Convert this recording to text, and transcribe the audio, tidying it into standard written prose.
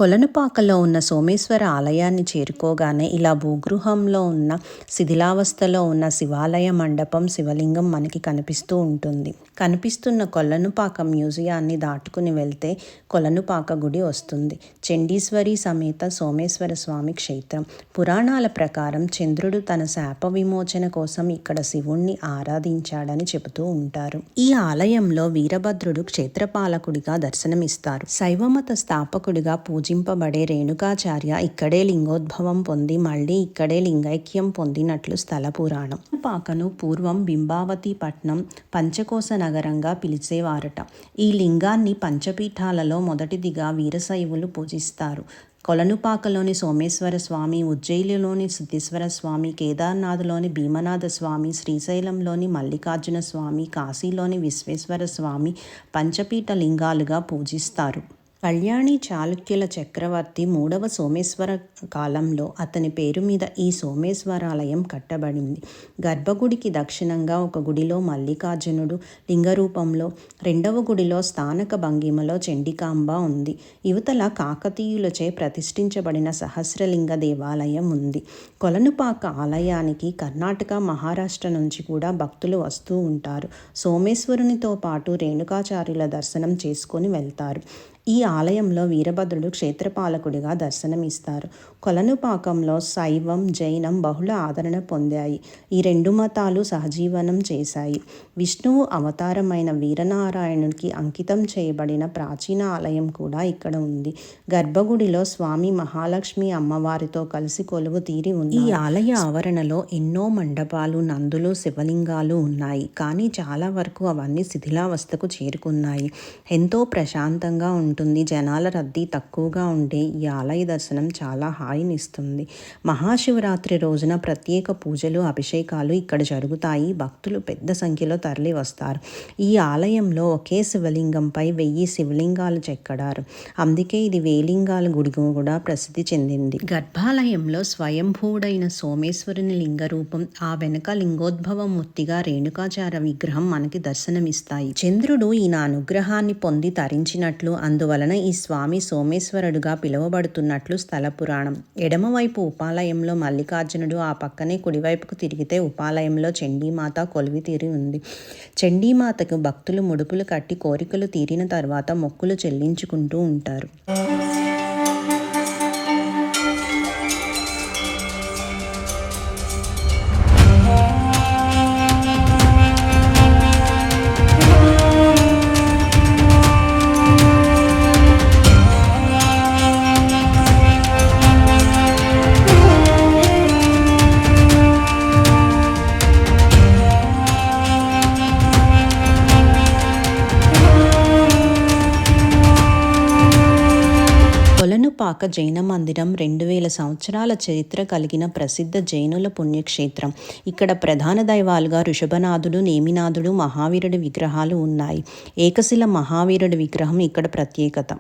కొలనుపాకలో ఉన్న సోమేశ్వర ఆలయాన్ని చేరుకోగానే ఇలా భూగృహంలో ఉన్న శిథిలావస్థలో ఉన్న శివాలయ మండపం శివలింగం మనకి కనిపిస్తూ ఉంటుంది. కనిపిస్తున్న కొలనుపాక మ్యూజియాన్ని దాటుకుని వెళ్తే కొలనుపాక గుడి వస్తుంది. చండీశ్వరి సమేత సోమేశ్వర స్వామి క్షేత్రం. పురాణాల ప్రకారం చంద్రుడు తన శాప విమోచన కోసం ఇక్కడ శివుణ్ణి ఆరాధించాడని చెబుతూ ఉంటారు. ఈ ఆలయంలో వీరభద్రుడు క్షేత్రపాలకుడిగా దర్శనమిస్తారు. శైవమత స్థాపకుడిగా పూజింపబడే రేణుకాచార్య ఇక్కడే లింగోద్భవం పొంది మళ్ళీ ఇక్కడే లింగైక్యం పొందినట్లు స్థల పురాణం. పాకను పూర్వం బింబావతి పట్నం పంచకోశ నగరంగా పిలిచేవారట. ఈ లింగాన్ని పంచపీఠాలలో మొదటిదిగా వీరశైవులు పూజిస్తారు. కొలనుపాకలోని సోమేశ్వర స్వామి, ఉజ్జయిలిలోని సిద్ధేశ్వర స్వామి, కేదార్నాథ్లోని భీమనాథ స్వామి, శ్రీశైలంలోని మల్లికార్జున స్వామి, కాశీలోని విశ్వేశ్వర స్వామి పంచపీఠ లింగాలుగా పూజిస్తారు. కళ్యాణి చాళుక్యుల చక్రవర్తి 3వ సోమేశ్వర కాలంలో అతని పేరు మీద ఈ సోమేశ్వరాలయం కట్టబడింది. గర్భగుడికి దక్షిణంగా ఒక గుడిలో మల్లికార్జునుడు లింగరూపంలో, 2వ గుడిలో స్థానక భంగిమలో చండికాంబ ఉంది. యువతల కాకతీయులచే ప్రతిష్ఠించబడిన సహస్రలింగ దేవాలయం ఉంది. కొలనుపాక ఆలయానికి కర్ణాటక, మహారాష్ట్ర నుంచి కూడా భక్తులు వస్తూ ఉంటారు. సోమేశ్వరునితో పాటు రేణుకాచార్యుల దర్శనం చేసుకొని వెళ్తారు. ఈ ఆలయంలో వీరభద్రుడు క్షేత్రపాలకుడిగా దర్శనమిస్తారు. కొలనుపాకంలో శైవం, జైనం బహుళ ఆదరణ పొందాయి. ఈ 2 మతాలు సహజీవనం చేశాయి. విష్ణువు అవతారమైన వీరనారాయణునికి అంకితం చేయబడిన ప్రాచీన ఆలయం కూడా ఇక్కడ ఉంది. గర్భగుడిలో స్వామి మహాలక్ష్మి అమ్మవారితో కలిసి కొలువు తీరి ఉంది. ఈ ఆలయ ఆవరణలో ఎన్నో మండపాలు, నందులు, శివలింగాలు ఉన్నాయి. కానీ చాలా వరకు అవన్నీ శిథిలావస్థకు చేరుకున్నాయి. ఎంతో ప్రశాంతంగా ఉంటుంది. జనాల రద్దీ తక్కువగా ఉండే ఈ ఆలయ దర్శనం చాలా హాయినిస్తుంది. మహాశివరాత్రి రోజున ప్రత్యేక పూజలు, అభిషేకాలు ఇక్కడ జరుగుతాయి. భక్తులు పెద్ద సంఖ్యలో తరలి వస్తారు. ఈ ఆలయంలో ఒకే శివలింగంపై 1000 శివలింగాలు చెక్కడారు. అందుకే ఇది వేలింగాల గుడి కూడా ప్రసిద్ధి చెందింది. గర్భాలయంలో స్వయంభూడైన సోమేశ్వరుని లింగరూపం, ఆ వెనక లింగోద్భవ మూర్తిగా రేణుకాచార్య విగ్రహం మనకి దర్శనమిస్తాయి. చంద్రుడు ఈయన అనుగ్రహాన్ని పొంది తరించినట్లు, అందువలన ఈ స్వామి సోమేశ్వరుడుగా పిలువబడుతున్నట్లు స్థల పురాణం. ఎడమవైపు ఉపాలయంలో మల్లికార్జునుడు, ఆ పక్కనే కుడివైపుకు తిరిగితే ఉపాలయంలో చండీమాత కొలువి తీరి ఉంది. చండీమాతకు భక్తులు ముడుపులు కట్టి కోరికలు తీరిన తర్వాత మొక్కులు చెల్లించుకుంటూ ఉంటారు. కొలనుపాక జైన మందిరం 2000 సంవత్సరాల చరిత్ర కలిగిన ప్రసిద్ధ జైనుల పుణ్యక్షేత్రం. ఇక్కడ ప్రధాన దైవాలుగా ఋషభనాథుడు, నేమినాథుడు, మహావీరుడి విగ్రహాలు ఉన్నాయి. ఏకశిల మహావీరుడి విగ్రహం ఇక్కడ ప్రత్యేకత.